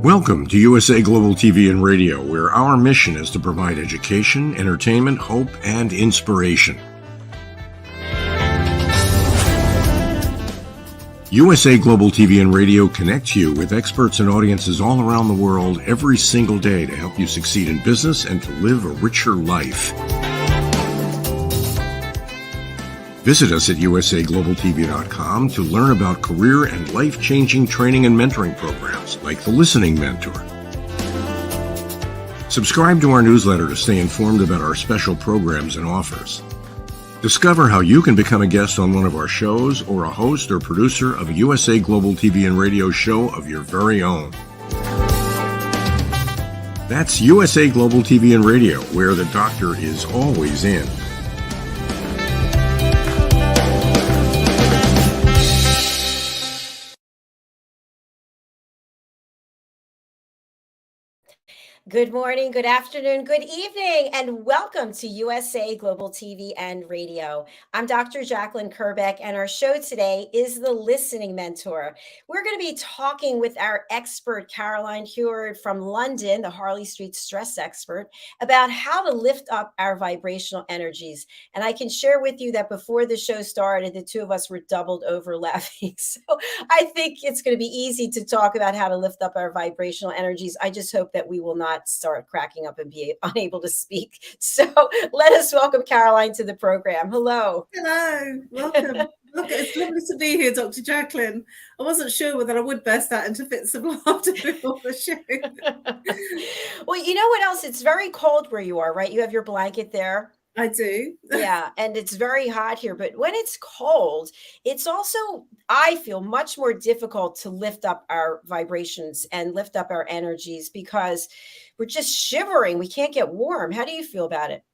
Welcome to USA Global TV and Radio, where our mission is to provide education, entertainment, hope, and inspiration. USA Global TV and Radio connects you with experts and audiences all around the world every single day to help you succeed in business and to live a richer life. Visit us at usaglobaltv.com to learn about career and life-changing training and mentoring programs like the Listening Mentor. Subscribe to our newsletter to stay informed about our special programs and offers. Discover how you can become a guest on one of our shows or a host or producer of a USA Global TV and Radio show of your very own. That's USA Global TV and Radio, where the doctor is always in. Good morning, good afternoon, good evening, and welcome to USA Global TV and Radio. I'm Dr. JACALYN KERBECK, and our show today is the Listening Mentor. We're going to be talking with our expert, Heward from London, the Harley Street stress expert, about how to lift up our vibrational energies. And I can share with you that before the show started, the two of us were doubled over laughing. So I think it's going to be easy to talk about how to lift up our vibrational energies. I just hope that we will not start cracking up and be unable to speak. So let us welcome Caroline to the program. Hello. Hello. Welcome. Look, it's lovely to be here, Dr. JACALYN. I wasn't sure whether I would burst out into fits of laughter before the show. Well, you know what else? It's very cold where you are, right? You have your blanket there. I do. Yeah, and it's very hot here, but when it's cold, it's also, I feel, much more difficult to lift up our vibrations and lift up our energies because we're just shivering. We can't get warm. How do you feel about it?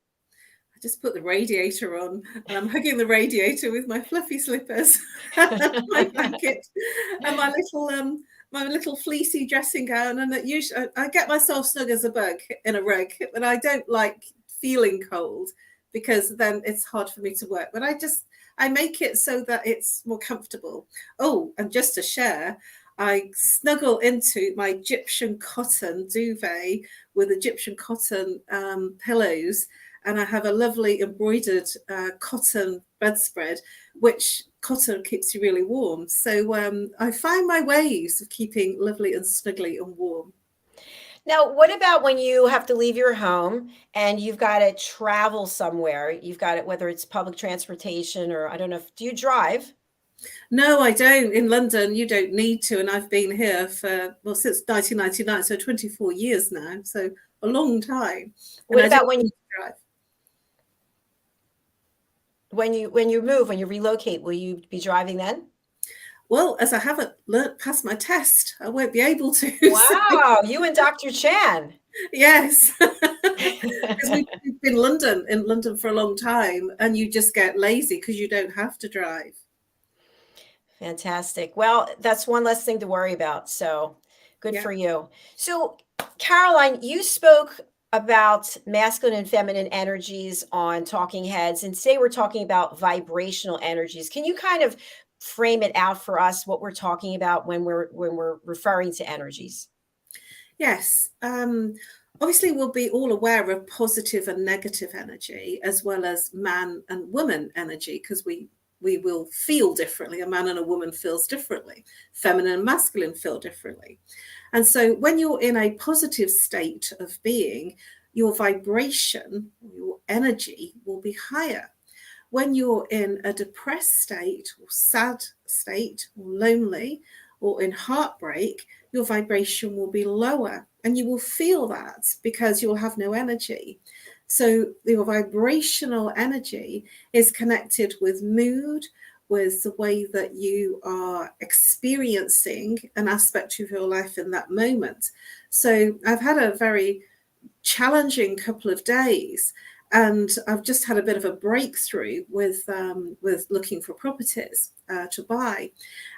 I just put the radiator on and I'm hugging the radiator with my fluffy slippers and my blanket and my little fleecy dressing gown. And that usually I get myself snug as a bug in a rug, but I don't like feeling cold, because then it's hard for me to work. But I make it so that it's more comfortable. Oh, and just to share, I snuggle into my Egyptian cotton duvet with Egyptian cotton pillows, and I have a lovely embroidered cotton bedspread, which cotton keeps you really warm. So I find my ways of keeping lovely and snuggly and warm. Now, what about when you have to leave your home and you've got to travel somewhere? You've got it, whether it's public transportation or I don't know. Do you drive? No, I don't. In London, you don't need to. And I've been here since 1999, so 24 years now. So a long time. What about when you drive? When you move, when you relocate, will you be driving then? Well, as I haven't learnt past my test, I won't be able to. Wow, so. You and Dr. Chan. Yes. Because we've been in London for a long time, and you just get lazy because you don't have to drive. Fantastic. Well, that's one less thing to worry about. So good for you. So, Caroline, you spoke about masculine and feminine energies on Talking Heads, and today we're talking about vibrational energies. Can you kind of frame it out for us what we're talking about when we're referring to energies? Yes. Obviously, we'll be all aware of positive and negative energy, as well as man and woman energy, because we will feel differently. A man and a woman feels differently. Feminine and masculine feel differently. And so when you're in a positive state of being, your vibration, your energy will be higher. When you're in a depressed state or sad state or lonely or in heartbreak, your vibration will be lower, and you will feel that because you'll have no energy. So your vibrational energy is connected with mood, with the way that you are experiencing an aspect of your life in that moment. So I've had a very challenging couple of days, and I've just had a bit of a breakthrough with looking for properties to buy.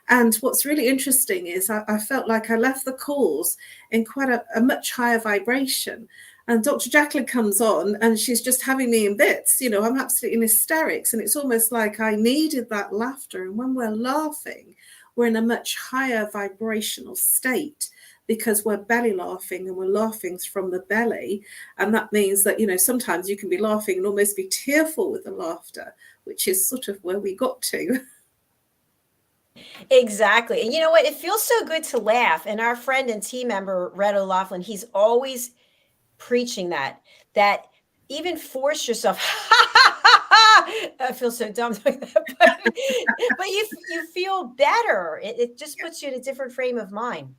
And what's really interesting is I felt like I left the calls in quite a much higher vibration. And Dr. JACALYN comes on and she's just having me in bits. You know, I'm absolutely in hysterics. And it's almost like I needed that laughter. And when we're laughing, we're in a much higher vibrational state because we're belly laughing and we're laughing from the belly. And that means that, sometimes you can be laughing and almost be tearful with the laughter, which is sort of where we got to. Exactly. And you know what? It feels so good to laugh. And our friend and team member, Red O'Loughlin, he's always preaching that even force yourself. I feel so dumb doing that, but you feel better. It just puts you in a different frame of mind.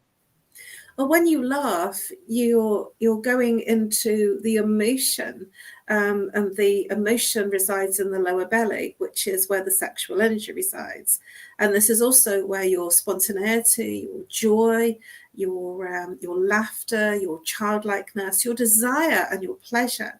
Well, when you laugh, you're going into the emotion, and the emotion resides in the lower belly, which is where the sexual energy resides. And this is also where your spontaneity, your joy, your laughter, your childlikeness, your desire, and your pleasure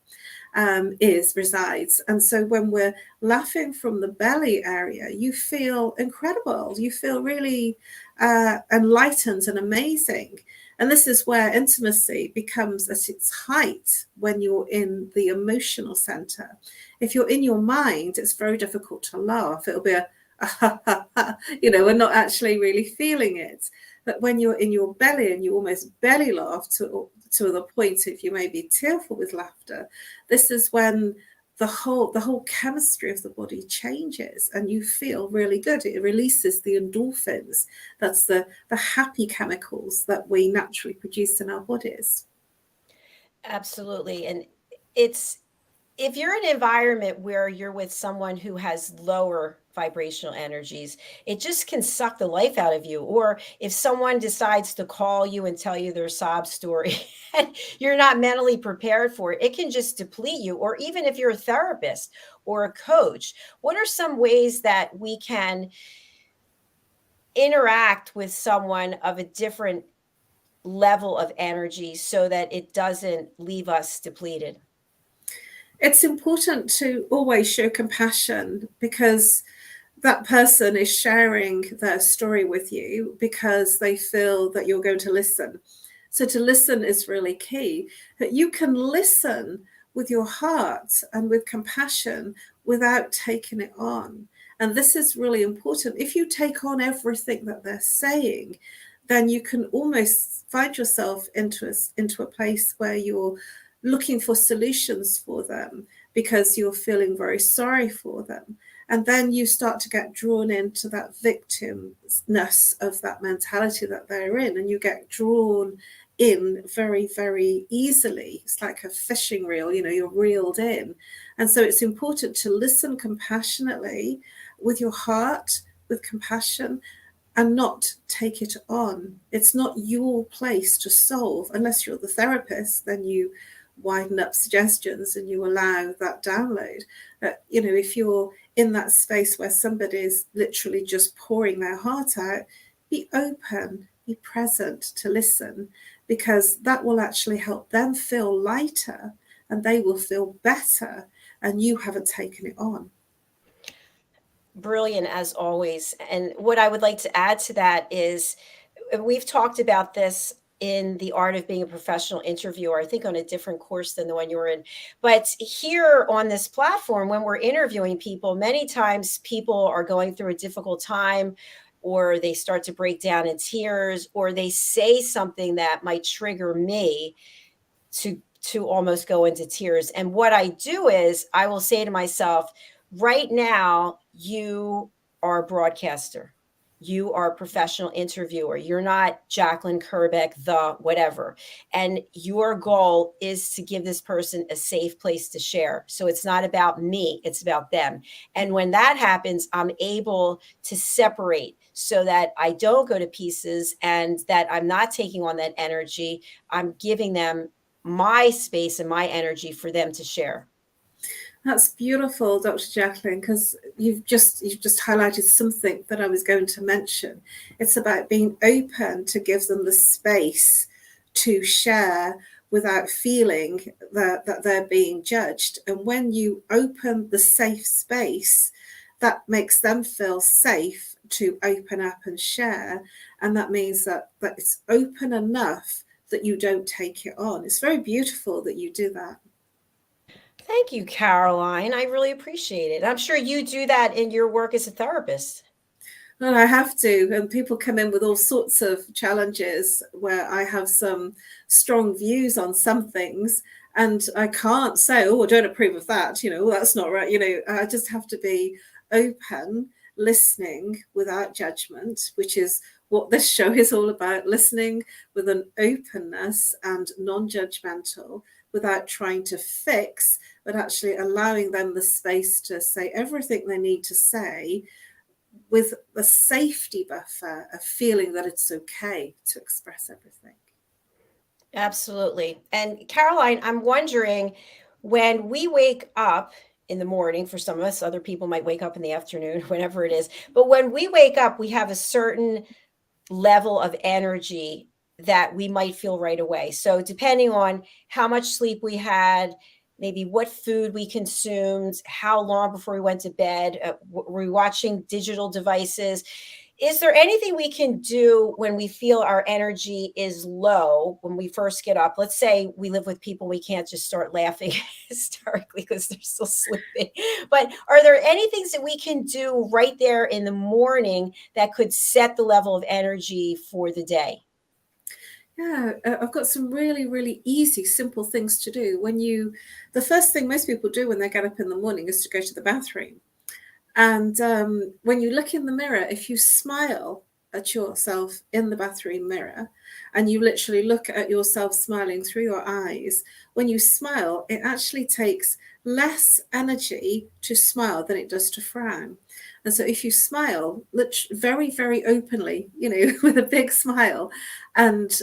resides. And so when we're laughing from the belly area, you feel incredible. You feel really enlightened and amazing. And this is where intimacy becomes at its height when you're in the emotional center. If you're in your mind, it's very difficult to laugh. It'll be a ha, ha, ha, we're not actually really feeling it. But when you're in your belly and you almost belly laugh to the point if you may be tearful with laughter, this is when the whole chemistry of the body changes and you feel really good. It releases the endorphins. That's the happy chemicals that we naturally produce in our bodies. Absolutely. And if you're in an environment where you're with someone who has lower vibrational energies, it just can suck the life out of you. Or if someone decides to call you and tell you their sob story and you're not mentally prepared for it, it can just deplete you. Or even if you're a therapist or a coach, what are some ways that we can interact with someone of a different level of energy so that it doesn't leave us depleted? It's important to always show compassion, because that person is sharing their story with you because they feel that you're going to listen. So to listen is really key. That you can listen with your heart and with compassion without taking it on. And this is really important. If you take on everything that they're saying, then you can almost find yourself into a place where you're looking for solutions for them because you're feeling very sorry for them. And then you start to get drawn into that victimness of that mentality that they're in, and you get drawn in very, very easily. It's like a fishing reel, you're reeled in. And so it's important to listen compassionately with your heart, with compassion, and not take it on. It's not your place to solve. Unless you're the therapist, then you widen up suggestions and you allow that download. If you're in that space where somebody is literally just pouring their heart out, be open, be present to listen, because that will actually help them feel lighter and they will feel better, and you haven't taken it on. Brilliant as always. And what I would like to add to that is, we've talked about this in the art of being a professional interviewer, I think on a different course than the one you were in. But here on this platform, when we're interviewing people, many times people are going through a difficult time, or they start to break down in tears, or they say something that might trigger me to almost go into tears. And what I do is I will say to myself, right now, you are a broadcaster. You are a professional interviewer. You're not JACALYN, KERBECK, the whatever. And your goal is to give this person a safe place to share. So it's not about me, it's about them. And when that happens, I'm able to separate so that I don't go to pieces and that I'm not taking on that energy. I'm giving them my space and my energy for them to share. That's beautiful, Dr. JACALYN, because you've just highlighted something that I was going to mention. It's about being open to give them the space to share without feeling that they're being judged. And when you open the safe space, that makes them feel safe to open up and share. And that means that it's open enough that you don't take it on. It's very beautiful that you do that. Thank you, Caroline. I really appreciate it. I'm sure you do that in your work as a therapist. Well, I have to, and people come in with all sorts of challenges where I have some strong views on some things, and I can't say, "Oh, I don't approve of that." Oh, that's not right. I just have to be open, listening without judgment, which is what this show is all about: listening with an openness and non-judgmental, without trying to fix, but actually allowing them the space to say everything they need to say, with a safety buffer of feeling that it's okay to express everything. Absolutely. And Caroline, I'm wondering, when we wake up in the morning, for some of us, other people might wake up in the afternoon, whenever it is, but when we wake up, we have a certain level of energy that we might feel right away. So depending on how much sleep we had, maybe what food we consumed, how long before we went to bed, were we watching digital devices? Is there anything we can do when we feel our energy is low when we first get up? Let's say we live with people, we can't just start laughing hysterically because they're still sleeping. But are there any things that we can do right there in the morning that could set the level of energy for the day? Yeah, I've got some really, really easy, simple things to do. The first thing most people do when they get up in the morning is to go to the bathroom. And when you look in the mirror, if you smile at yourself in the bathroom mirror, and you literally look at yourself smiling through your eyes, when you smile, it actually takes less energy to smile than it does to frown. And so if you smile very, very openly, with a big smile, and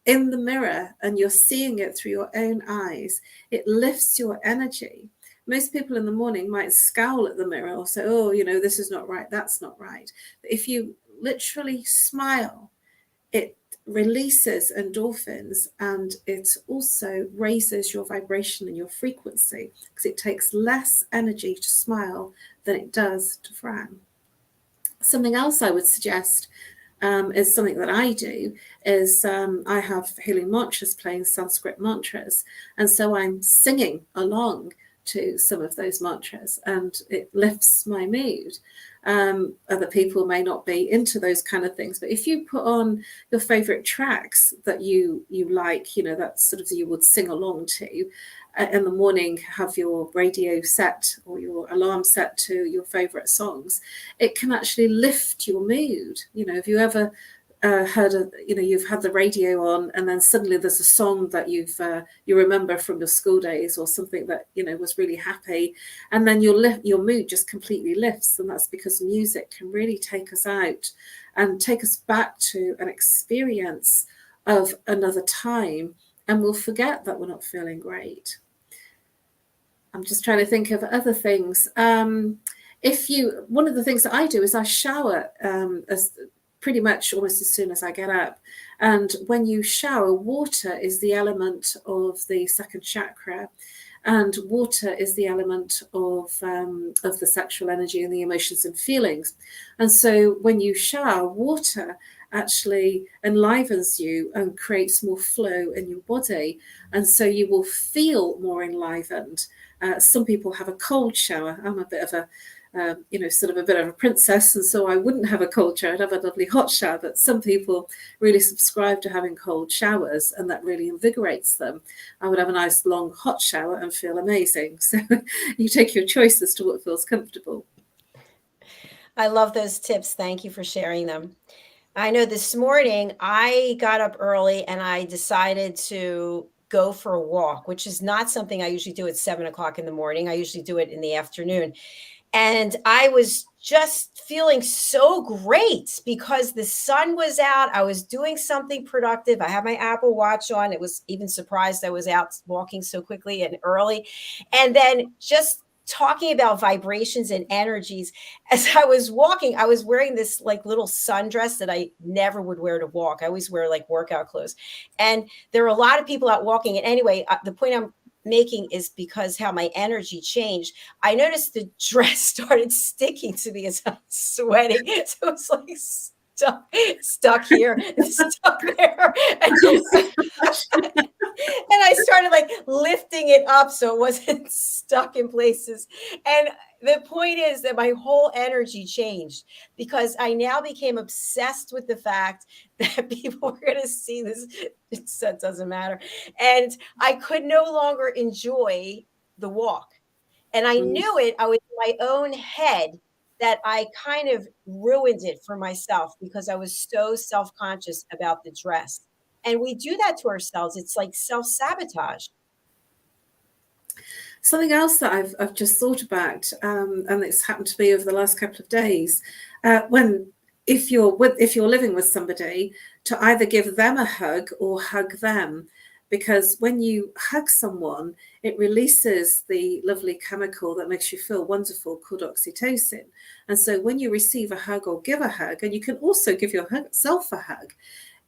in the mirror, and you're seeing it through your own eyes, it lifts your energy. Most people in the morning might scowl at the mirror or say, "Oh, this is not right, that's not right." But if you literally smile, it releases endorphins, and it also raises your vibration and your frequency, because it takes less energy to smile than it does to frown. Something else I would suggest is something that I do, is I have healing mantras, playing Sanskrit mantras, and so I'm singing along to some of those mantras, and it lifts my mood. Other people may not be into those kind of things, but if you put on your favorite tracks that you like, that sort of you would sing along to, in the morning, have your radio set or your alarm set to your favorite songs, it can actually lift your mood. Have you ever heard of, you've had the radio on, and then suddenly there's a song that you remember from your school days, or something that was really happy, and then your mood just completely lifts. And that's because music can really take us out and take us back to an experience of another time, and we'll forget that we're not feeling great. I'm just trying to think of other things. One of the things that I do is I shower pretty much almost as soon as I get up. And when you shower, water is the element of the second chakra, and water is the element of the sexual energy and the emotions and feelings. And so when you shower, water actually enlivens you and creates more flow in your body, and so you will feel more enlivened. Some people have a cold shower. I'm a bit of a sort of a bit of a princess, and so I wouldn't have a cold shower. I'd have a lovely hot shower. But some people really subscribe to having cold showers, and that really invigorates them. I would have a nice long hot shower and feel amazing. So you take your choice as to what feels comfortable. I love those tips. Thank you for sharing them. I know this morning I got up early and I decided to go for a walk, which is not something I usually do at 7 o'clock in the morning. I usually do it in the afternoon. And I was just feeling so great because the sun was out. I was doing something productive. I had my Apple Watch on. It was even surprised I was out walking so quickly and early. And then just talking about vibrations and energies. As I was walking, I was wearing this like little sundress that I never would wear to walk. I always wear like workout clothes. And there were a lot of people out walking. And anyway, the point I'm making is because how my energy changed. I noticed the dress started sticking to me as I was sweating. So it was like stuck here and stuck there. And I started like lifting it up so it wasn't stuck in places. And the point is that my whole energy changed because I now became obsessed with the fact that people were going to see this. It doesn't matter. And I could no longer enjoy the walk. And I Mm. knew it. I was in my own head that I kind of ruined it for myself because I was so self-conscious about the dress. And we do that to ourselves. It's like self-sabotage. Something else that I've just thought about, and it's happened to me over the last couple of days, if you're living with somebody, to either give them a hug or hug them, because when you hug someone, it releases the lovely chemical that makes you feel wonderful called oxytocin. And so when you receive a hug or give a hug, and you can also give yourself a hug,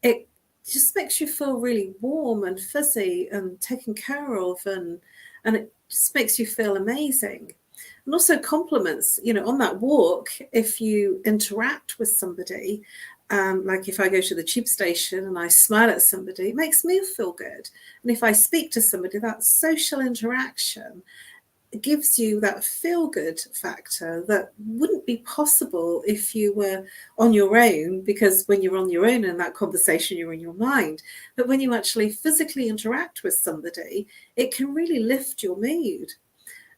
it just makes you feel really warm and fuzzy and taken care of, and it just makes you feel amazing. And also compliments, on that walk, if you interact with somebody, like if I go to the tube station and I smile at somebody, it makes me feel good. And if I speak to somebody, that social interaction gives you that feel-good factor that wouldn't be possible if you were on your own, because when you're on your own in that conversation, you're in your mind. But when you actually physically interact with somebody, it can really lift your mood.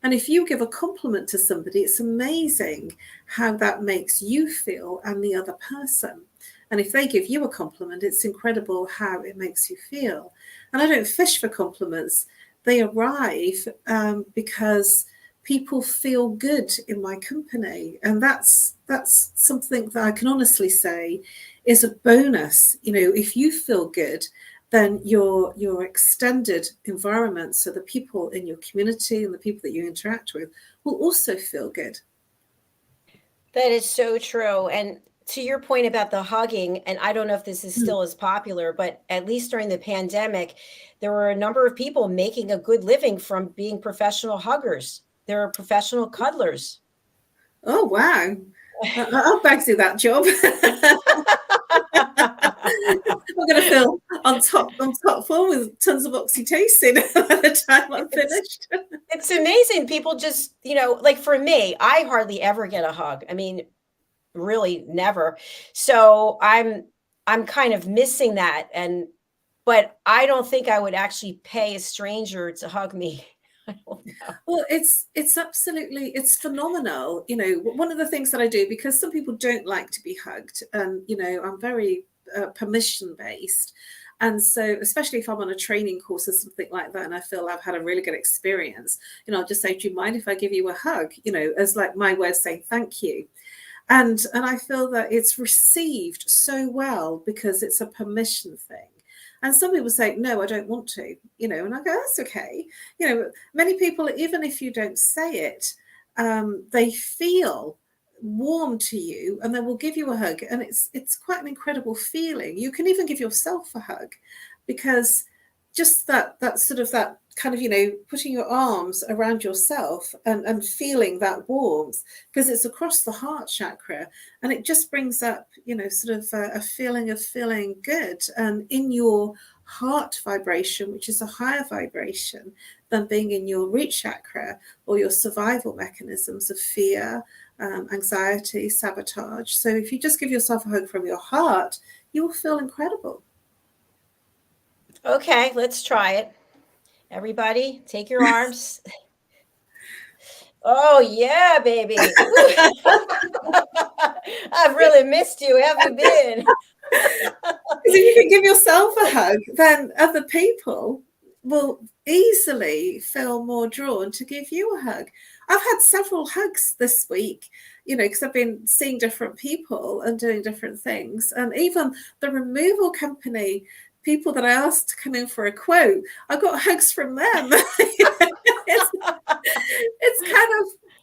And if you give a compliment to somebody, it's amazing how that makes you feel and the other person. And if they give you a compliment, it's incredible how it makes you feel. And I don't fish for compliments. They arrive because people feel good in my company. And that's something that I can honestly say is a bonus. If you feel good, then your extended environment, so the people in your community and the people that you interact with, will also feel good. That is so true. And to your point about the hugging, and I don't know if this is Mm. still as popular, but at least during the pandemic, there were a number of people making a good living from being professional huggers. There are professional cuddlers. Oh, wow. I'll fancy that job. I'm going to feel on top form with tons of oxytocin by the time I'm finished. It's amazing. People just, like for me, I hardly ever get a hug. I mean, really never. So I'm kind of missing that. But I don't think I would actually pay a stranger to hug me. I don't know. Well, it's phenomenal. One of the things that I do, because some people don't like to be hugged, and I'm very permission based. And so, especially if I'm on a training course or something like that, and I feel I've had a really good experience, I'll just say, do you mind if I give you a hug? As like my way of saying thank you. And I feel that it's received so well because it's a permission thing. And some people say, no, I don't want to, and I go, that's okay. Many people, even if you don't say it, they feel warm to you and they will give you a hug. And it's quite an incredible feeling. You can even give yourself a hug, because just that sort of that kind of, putting your arms around yourself and feeling that warmth, because it's across the heart chakra, and it just brings up, sort of a feeling of feeling good and in your heart vibration, which is a higher vibration than being in your root chakra or your survival mechanisms of fear, anxiety, sabotage. So if you just give yourself a hug from your heart, you will feel incredible. Okay, let's try it. Everybody, take your arms. Oh, yeah, baby. I've really missed you. How have you been? Because if you can give yourself a hug, then other people will easily feel more drawn to give you a hug. I've had several hugs this week, because I've been seeing different people and doing different things. And even the removal company, people that I asked to come in for a quote, I got hugs from them.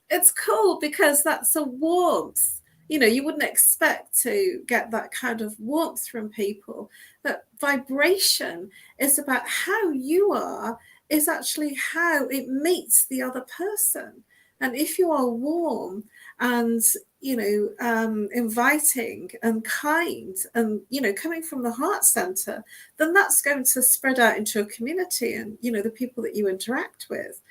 It's cool, because that's a warmth. You wouldn't expect to get that kind of warmth from people. But vibration is about how you are, is actually how it meets the other person. And if you are warm and, inviting and kind and, coming from the heart center, then that's going to spread out into a community and, the people that you interact with.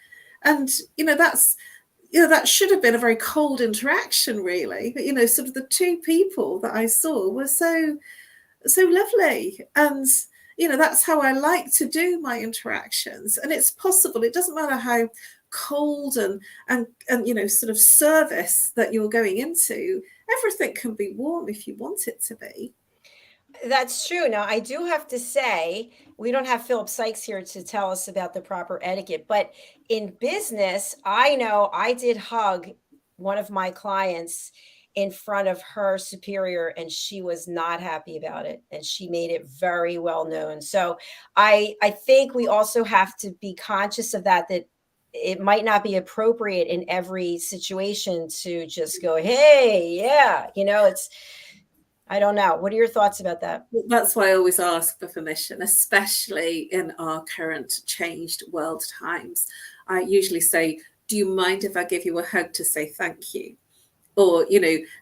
And, that should have been a very cold interaction, really. But, sort of the two people that I saw were so lovely. And, that's how I like to do my interactions. And it's possible. It doesn't matter how cold and sort of service that you're going into. Everything can be warm if you want it to be. That's true. Now, I do have to say, we don't have Philip Sykes here to tell us about the proper etiquette, but in business, I know I did hug one of my clients in front of her superior, and she was not happy about it, and she made it very well known. So I think we also have to be conscious of that it might not be appropriate in every situation to just go, hey, yeah, I don't know. What are your thoughts about that? That's why I always ask for permission, especially in our current changed world times. I usually say, do you mind if I give you a hug to say thank you? Or,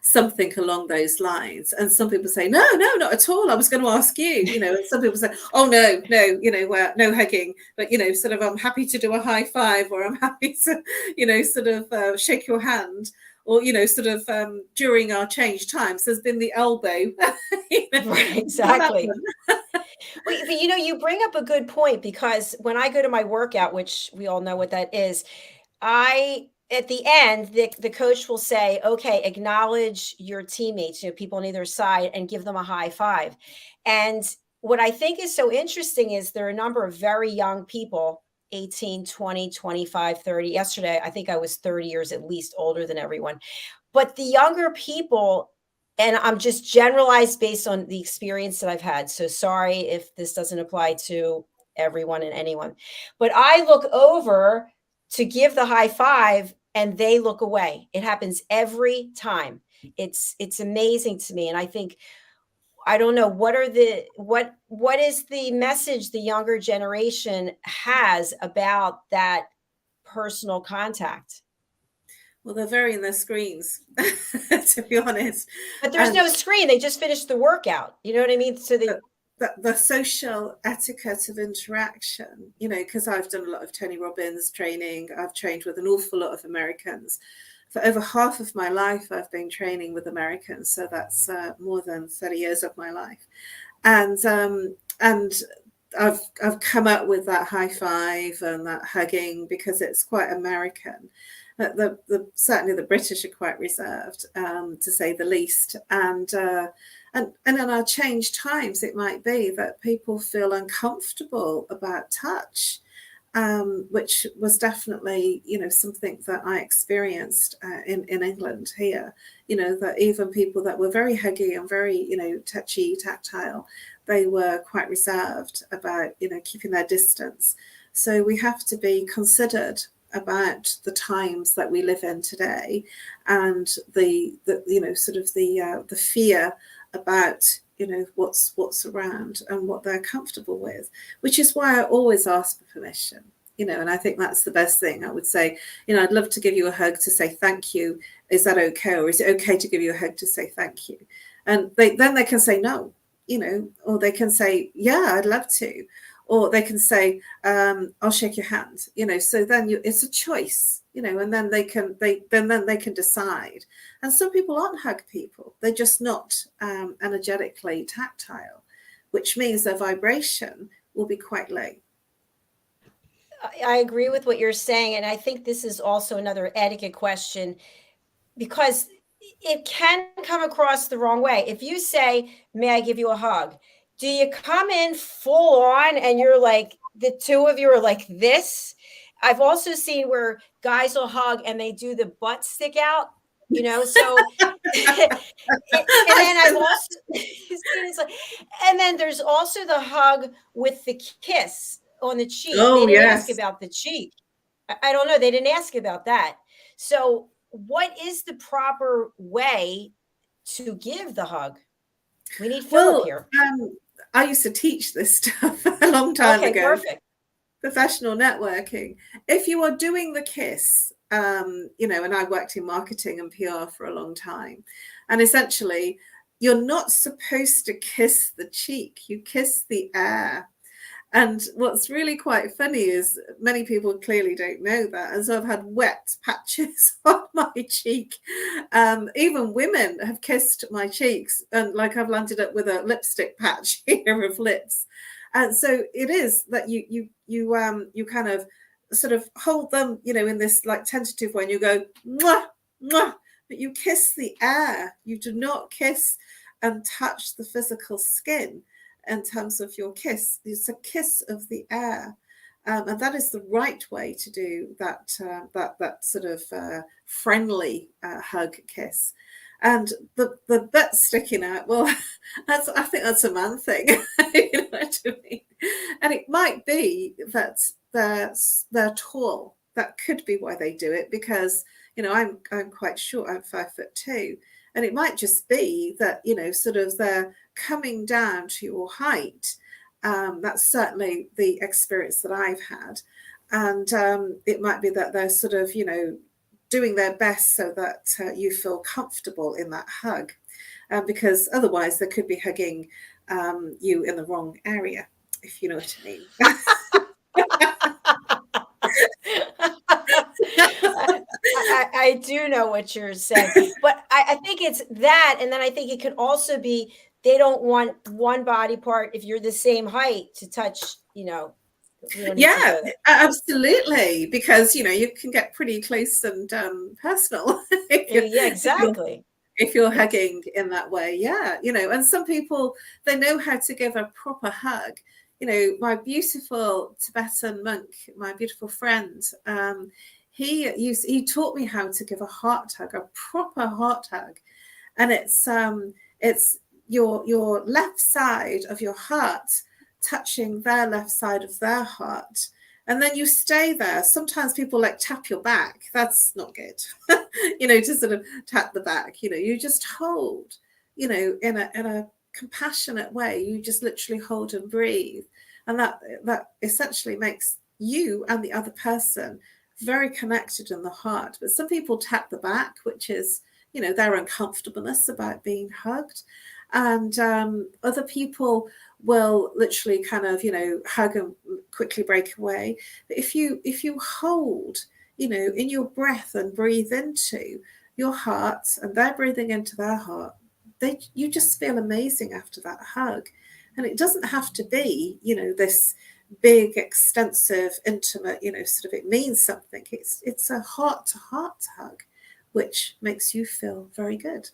something along those lines. And some people say, no, not at all. I was going to ask you, and some people say, oh, no, no hugging. But, sort of, I'm happy to do a high five, or I'm happy to, sort of shake your hand. Or, sort of during our change times, there's been the elbow. Right, exactly. But, you bring up a good point, because when I go to my workout, which we all know what that is, at the end, the coach will say, okay, acknowledge your teammates, people on either side, and give them a high five. And what I think is so interesting is there are a number of very young people, 18, 20, 25, 30. Yesterday, I think I was 30 years at least older than everyone. But the younger people, and I'm just generalized based on the experience that I've had. So sorry if this doesn't apply to everyone and anyone. But I look over to give the high five, and they look away. It happens every time. It's amazing to me. And I think, I don't know, what is the message the younger generation has about that personal contact? Well, they're very in their screens, to be honest. But there's no screen. They just finished the workout. You know what I mean? So the social etiquette of interaction, because I've done a lot of Tony Robbins training. I've trained with an awful lot of Americans. For over half of my life, I've been training with Americans. So that's more than 30 years of my life. And I've come up with that high five and that hugging because it's quite American. Certainly the British are quite reserved, to say the least. And in our changed times, it might be that people feel uncomfortable about touch, which was definitely, something that I experienced in England here, that even people that were very huggy and very, touchy, tactile, they were quite reserved about, keeping their distance. So we have to be considered about the times that we live in today, and the fear about what's around and what they're comfortable with, which is why I always ask for permission. And I think that's the best thing. I would say, I'd love to give you a hug to say thank you. Is that okay? Or is it okay to give you a hug to say thank you? And then they can say no, or they can say, yeah, I'd love to. Or they can say, I'll shake your hand, so then it's a choice, and then they can decide. And some people aren't hug people. They're just not energetically tactile, which means their vibration will be quite low. I agree with what you're saying. And I think this is also another etiquette question, because it can come across the wrong way. If you say, may I give you a hug? Do you come in full on and you're like, the two of you are like this? I've also seen where guys will hug and they do the butt stick out, so, and then I've also seen and then there's also the hug with the kiss on the cheek. Oh, they didn't yes. ask about the cheek. I don't know. They didn't ask about that. So what is the proper way to give the hug? We need Philip here. I used to teach this stuff a long time ago. Perfect. Professional networking. If you are doing the kiss, and I worked in marketing and PR for a long time. And essentially, you're not supposed to kiss the cheek, you kiss the air. And what's really quite funny is many people clearly don't know that. And so I've had wet patches on my cheek. Even women have kissed my cheeks, and like I've landed up with a lipstick patch here of lips. And so it is that you kind of sort of hold them, in this like tentative way, and you go, mwah, mwah, but you kiss the air. You do not kiss and touch the physical skin. In terms of your kiss, it's a kiss of the air, and that is the right way to do that. That sort of friendly hug kiss, and the butt sticking out. Well, I think that's a man thing. You know what I mean? And it might be that they're tall. That could be why they do it, because I'm quite short. I'm 5'2". And it might just be that, sort of they're coming down to your height. That's certainly the experience that I've had. And it might be that they're sort of, doing their best so that you feel comfortable in that hug. Because otherwise they could be hugging you in the wrong area, if you know what I mean. I do know what you're saying, but I think it's that. And then I think it could also be they don't want one body part, if you're the same height, to touch, Yeah, absolutely. Because, you can get pretty close and personal. Yeah, exactly. If you're hugging in that way. Yeah. And some people, they know how to give a proper hug. My beautiful Tibetan monk, my beautiful friend, he taught me how to give a heart hug, a proper heart hug. And it's your left side of your heart touching their left side of their heart. And then you stay there. Sometimes people like tap your back. That's not good. To sort of tap the back. You just hold, in a compassionate way. You just literally hold and breathe. And that essentially makes you and the other person very connected in the heart. But some people tap the back, which is, their uncomfortableness about being hugged. And other people will literally kind of, hug and quickly break away. But if you hold, in your breath and breathe into your heart, and they're breathing into their heart, you just feel amazing after that hug. And it doesn't have to be, this big, extensive, intimate, sort of, it means something. It's a heart-to-heart hug, which makes you feel very good.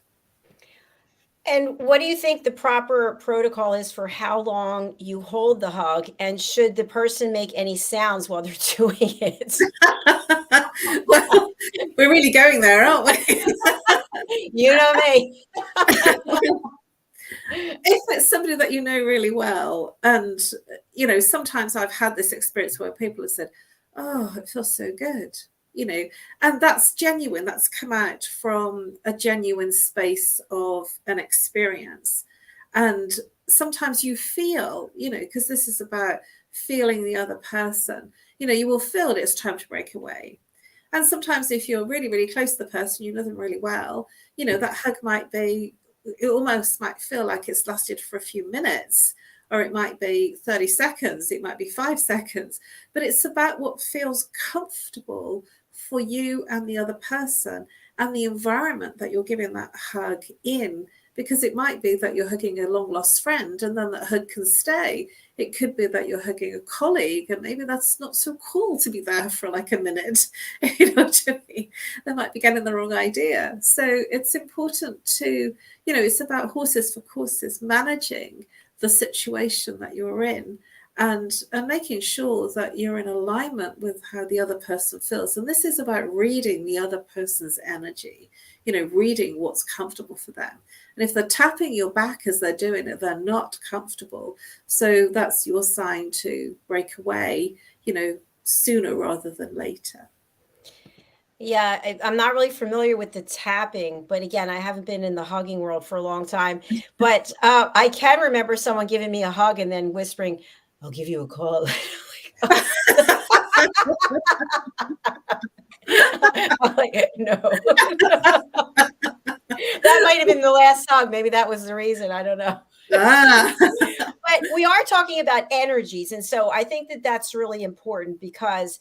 And what do you think the proper protocol is for how long you hold the hug? And should the person make any sounds while they're doing it? Well, we're really going there, aren't we? You know me. If it's somebody that you know really well, and sometimes I've had this experience where people have said, "Oh, it feels so good," and that's genuine. That's come out from a genuine space of an experience. And sometimes you feel, because this is about feeling the other person, you will feel that it's time to break away. And sometimes if you're really, really close to the person, you know them really well, that hug might be, it almost might feel like it's lasted for a few minutes, or it might be 30 seconds, it might be 5 seconds, but it's about what feels comfortable for you and the other person and the environment that you're giving that hug in. Because it might be that you're hugging a long lost friend and then that hug can stay. It could be that you're hugging a colleague and maybe that's not so cool to be there for like a minute. You know what I mean? They might be getting the wrong idea. So it's important to, it's about horses for courses, managing the situation that you're in and making sure that you're in alignment with how the other person feels. And this is about reading the other person's energy, reading what's comfortable for them. And if they're tapping your back as they're doing it, they're not comfortable. So that's your sign to break away, sooner rather than later. Yeah, I'm not really familiar with the tapping, but again, I haven't been in the hugging world for a long time. But I can remember someone giving me a hug and then whispering, "I'll give you a call." I'm like, no. That might have been the last song. Maybe that was the reason. I don't know. Ah. But we are talking about energies. And so I think that that's really important because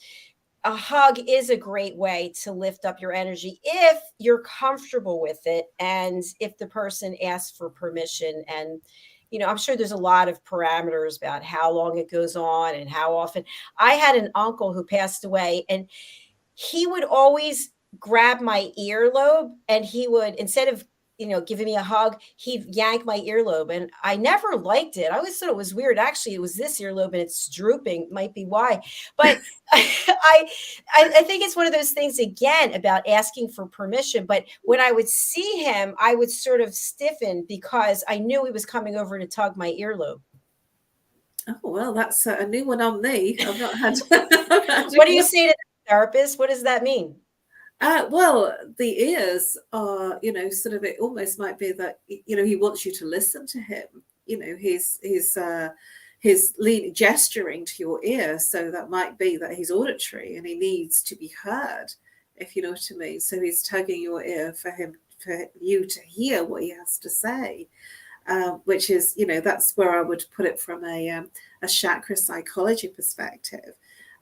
a hug is a great way to lift up your energy if you're comfortable with it and if the person asks for permission. And I'm sure there's a lot of parameters about how long it goes on and how often. I had an uncle who passed away, and he would always grab my earlobe, and he would, instead of giving me a hug, he'd yank my earlobe, and I never liked it. I always thought it was weird. Actually, it was this earlobe and it's drooping, might be why. But I think it's one of those things, again, about asking for permission. But when I would see him, I would sort of stiffen because I knew he was coming over to tug my earlobe. Oh, well, that's a new one on me. I've not had. What do you say to the therapist? What does that mean? Well, the ears are, sort of, it almost might be that, he wants you to listen to him. He's gesturing to your ear. So that might be that he's auditory and he needs to be heard, if you know what I mean. So he's tugging your ear for you to hear what he has to say, which is, that's where I would put it from a chakra psychology perspective.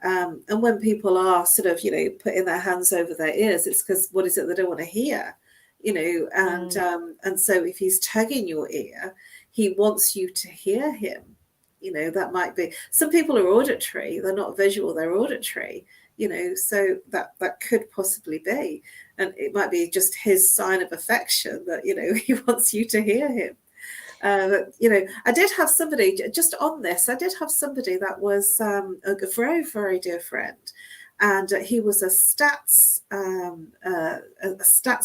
And when people are sort of, putting their hands over their ears, it's because what is it they don't want to hear, and so if he's tugging your ear, he wants you to hear him. That might be, some people are auditory, they're not visual, they're auditory, so that could possibly be. And it might be just his sign of affection that, he wants you to hear him. I did have somebody just on this. I did have somebody that was a very, very dear friend, and he was a stats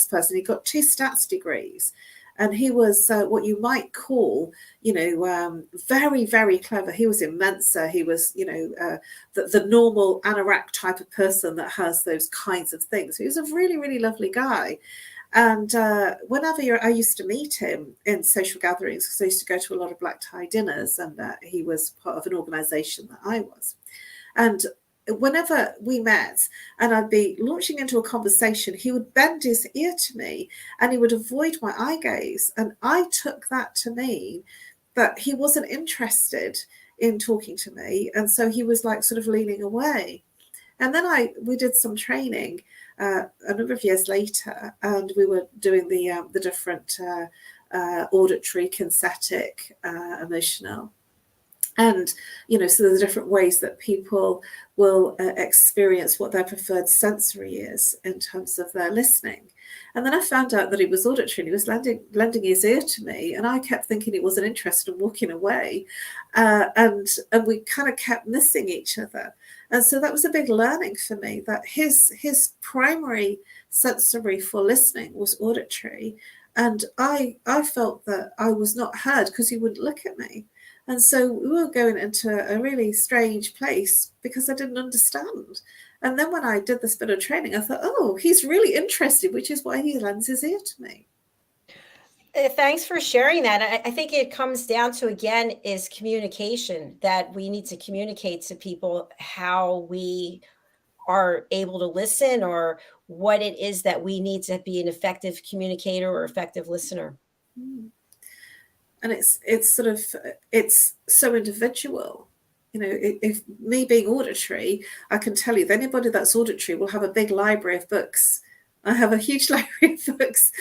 person. He got 2 stats degrees, and he was what you might call, very, very clever. He was in Mensa. He was, the normal anorak type of person that has those kinds of things. He was a really, really lovely guy. And whenever I used to meet him in social gatherings, because I used to go to a lot of black tie dinners, and he was part of an organization that I was. And whenever we met and I'd be launching into a conversation, he would bend his ear to me and he would avoid my eye gaze. And I took that to mean that he wasn't interested in talking to me. And so he was like sort of leaning away. And then we did some training a number of years later, and we were doing the different auditory, kinesthetic, emotional. And, so there's different ways that people will experience what their preferred sensory is in terms of their listening. And then I found out that he was auditory and he was lending his ear to me. And I kept thinking he wasn't interested and walking away. And we kind of kept missing each other. And so that was a big learning for me, that his primary sensory for listening was auditory. And I felt that I was not heard because he wouldn't look at me. And so we were going into a really strange place because I didn't understand. And then when I did this bit of training, I thought, oh, he's really interested, which is why he lends his ear to me. Thanks for sharing that. I think it comes down to, again, is communication, that we need to communicate to people how we are able to listen, or what it is that we need to be an effective communicator or effective listener. And it's so individual. If me being auditory, I can tell you that anybody that's auditory will have a big library of books. I have a huge library of books.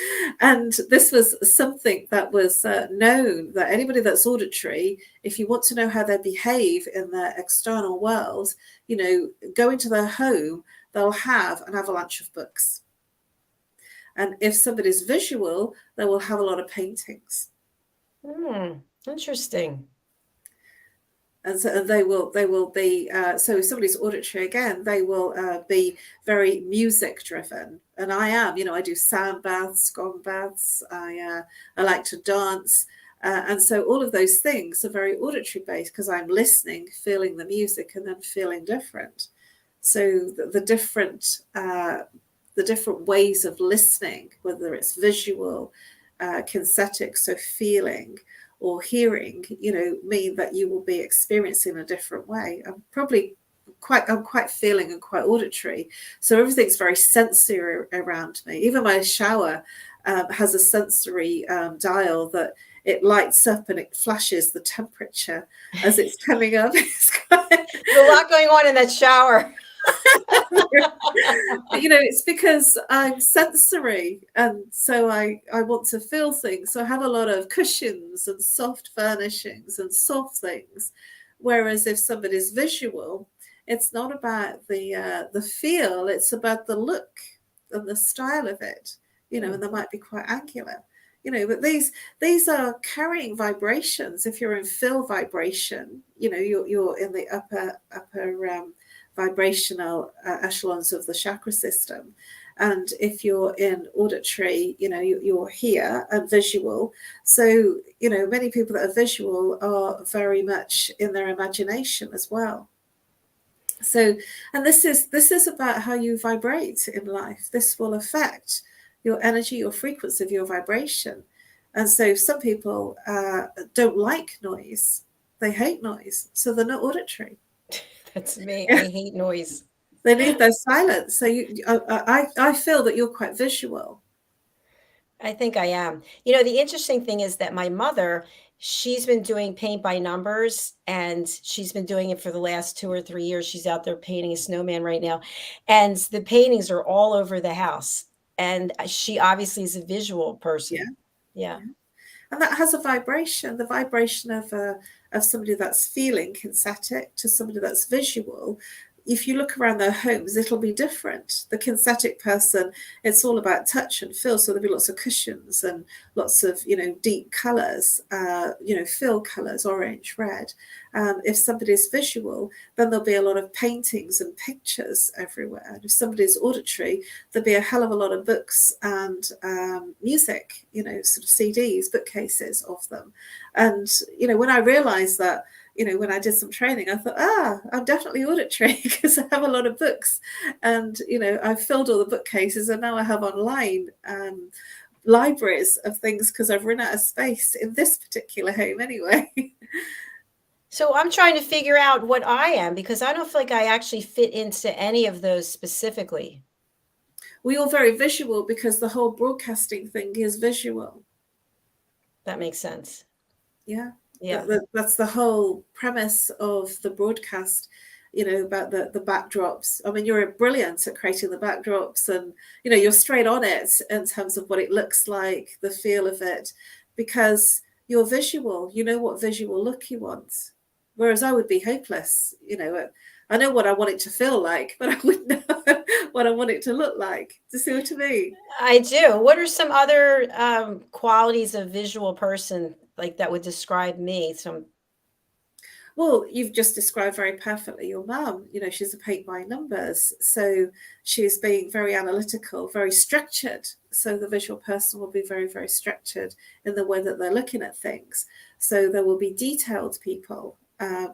And this was something that was known, that anybody that's auditory, if you want to know how they behave in their external world, go into their home, they'll have an avalanche of books. And if somebody's visual, they will have a lot of paintings. Interesting. And so they will be, so if somebody's auditory, again, they will be very music driven. And I am, I do sound baths, gong baths. I like to dance. And so all of those things are very auditory based, because I'm listening, feeling the music, and then feeling different. So the different ways of listening, whether it's visual, kinesthetic, so feeling, or hearing, mean that you will be experiencing a different way. I'm probably I'm quite feeling and quite auditory. So everything's very sensory around me. Even my shower has a sensory dial that it lights up and it flashes the temperature as it's coming up. There's a lot going on in that shower. It's because I'm sensory, and so I want to feel things. So I have a lot of cushions and soft furnishings and soft things. Whereas if somebody's visual, it's not about the feel, it's about the look and the style of it, and they might be quite angular. But these are carrying vibrations. If you're in fill vibration, you're in the upper vibrational echelons of the chakra system. And if you're in auditory, you're here and visual. So, many people that are visual are very much in their imagination as well. So, and this is about how you vibrate in life. This will affect your energy, your frequency of your vibration. And so some people don't like noise. They hate noise. So they're not auditory. That's me. I hate noise. They need their silence. So I feel that you're quite visual. I think I am. The interesting thing is that my mother, she's been doing paint by numbers, and she's been doing it for the last 2 or 3 years. She's out there painting a snowman right now. And the paintings are all over the house. And she obviously is a visual person. Yeah. And that has a vibration, the vibration of somebody that's feeling kinesthetic to somebody that's visual. If you look around their homes, it'll be different. The kinesthetic person, it's all about touch and feel. So there'll be lots of cushions and lots of, deep colors, fill colors, orange, red. If somebody's visual, then there'll be a lot of paintings and pictures everywhere. And if somebody's auditory, there'll be a hell of a lot of books and music, sort of CDs, bookcases of them. And, when I realized that, when I did some training, I thought, I'm definitely auditory because I have a lot of books. And, I've filled all the bookcases, and now I have online libraries of things because I've run out of space in this particular home anyway. So I'm trying to figure out what I am, because I don't feel like I actually fit into any of those specifically. We're all very visual because the whole broadcasting thing is visual. That makes sense. Yeah. Yeah. That's the whole premise of the broadcast, about the backdrops. I mean, you're brilliant at creating the backdrops, and, you're straight on it in terms of what it looks like, the feel of it, because you're visual. You know what visual look you want. Whereas I would be hopeless. I know what I want it to feel like, but I wouldn't know what I want it to look like. Do you see what I mean? I do. What are some other qualities of visual person like that would describe me? Well, you've just described very perfectly your mum. She's a paint by numbers. So she's being very analytical, very structured. So the visual person will be very, very structured in the way that they're looking at things. So there will be detailed people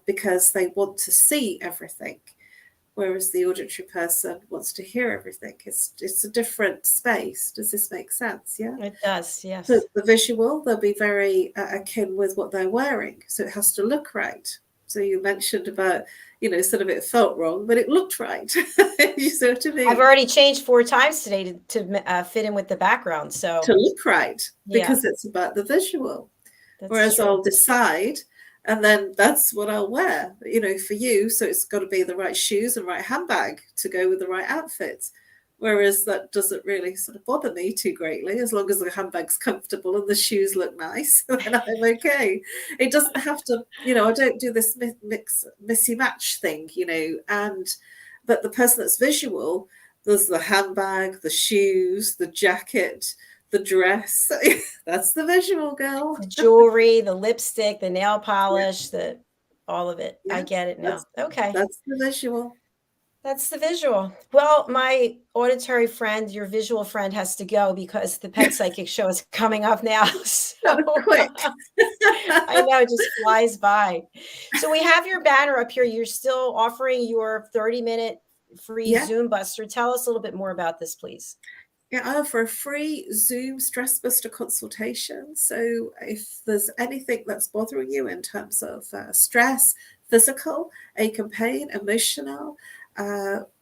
because they want to see everything, whereas the auditory person wants to hear everything. It's a different space. Does this make sense? Yeah, It does. Yes. So the visual, they'll be very akin with what they're wearing. So it has to look right. So you mentioned about, sort of it felt wrong, but it looked right. You see what I mean? I've already changed 4 times today to fit in with the background. So to look right, because it's about the visual. Whereas true. I'll decide, and then that's what I'll wear, for you. So it's got to be the right shoes and right handbag to go with the right outfits. Whereas that doesn't really sort of bother me too greatly. As long as the handbag's comfortable and the shoes look nice, then I'm okay. It doesn't have to, I don't do this mixy match thing, but the person that's visual, there's the handbag, the shoes, the jacket, the dress. That's the visual girl. The jewelry, the lipstick, the nail polish, all of it. Yeah, I get it now. Okay. That's the visual. That's the visual. Well, my auditory friend, your visual friend, has to go because the Pet Psychic show is coming up now. So quick. I know, it just flies by. So we have your banner up here. You're still offering your 30-minute free Zoom buster. Tell us a little bit more about this, please. Yeah, I offer a free Zoom stress buster consultation. So if there's anything that's bothering you in terms of stress, physical ache and pain, emotional,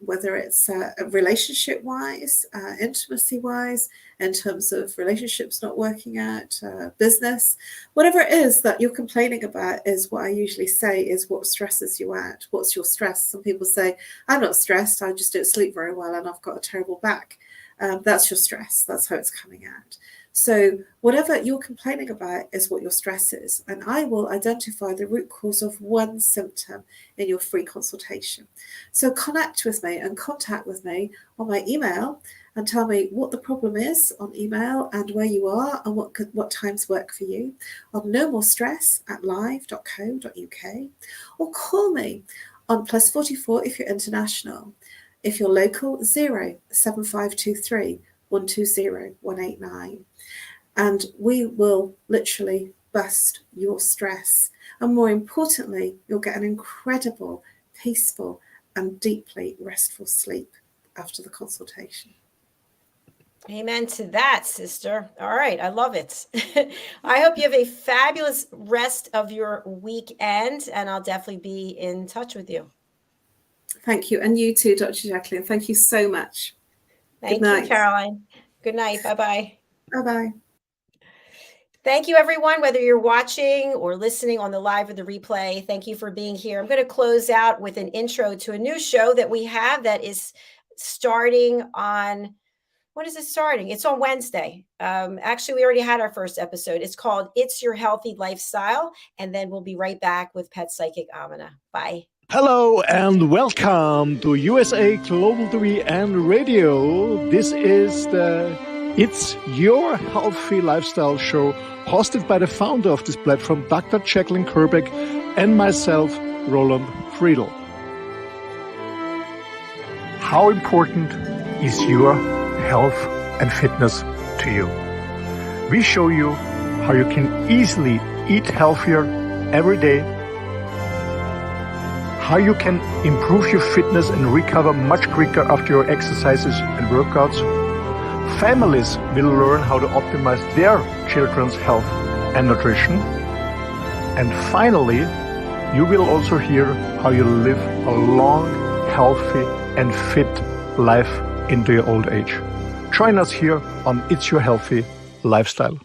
whether it's relationship-wise, intimacy-wise, in terms of relationships not working out, business, whatever it is that you're complaining about is what I usually say is what stresses you out. What's your stress? Some people say, I'm not stressed, I just don't sleep very well and I've got a terrible back. That's your stress. That's how it's coming out. So whatever you're complaining about is what your stress is. And I will identify the root cause of one symptom in your free consultation. So connect with me and contact with me on my email and tell me what the problem is on email and where you are and what times work for you on nomorestress@live.co.uk, or call me on +44 if you're international. If you're local, 07523 120 189. And we will literally bust your stress. And more importantly, you'll get an incredible, peaceful, and deeply restful sleep after the consultation. Amen to that, sister. All right. I love it. I hope you have a fabulous rest of your weekend, and I'll definitely be in touch with you. Thank you. And you too, Dr. Jacqueline. Thank you so much. Thank you, Caroline. Good night. Bye-bye. Bye-bye. Thank you, everyone, whether you're watching or listening on the live or the replay. Thank you for being here. I'm going to close out with an intro to a new show that we have that is starting on, when is it starting? It's on Wednesday. Actually, we already had our first episode. It's called It's Your Healthy Lifestyle. And then we'll be right back with Pet Psychic Amina. Bye. Hello and welcome to USA Global TV and Radio. This is the It's Your Healthy Lifestyle show hosted by the founder of this platform, Dr. JACALYN KERBECK, and myself, Roland Friedl. How important is your health and fitness to you? We show you how you can easily eat healthier every day, how you can improve your fitness and recover much quicker after your exercises and workouts. Families will learn how to optimize their children's health and nutrition. And finally, you will also hear how you live a long, healthy and fit life into your old age. Join us here on It's Your Healthy Lifestyle.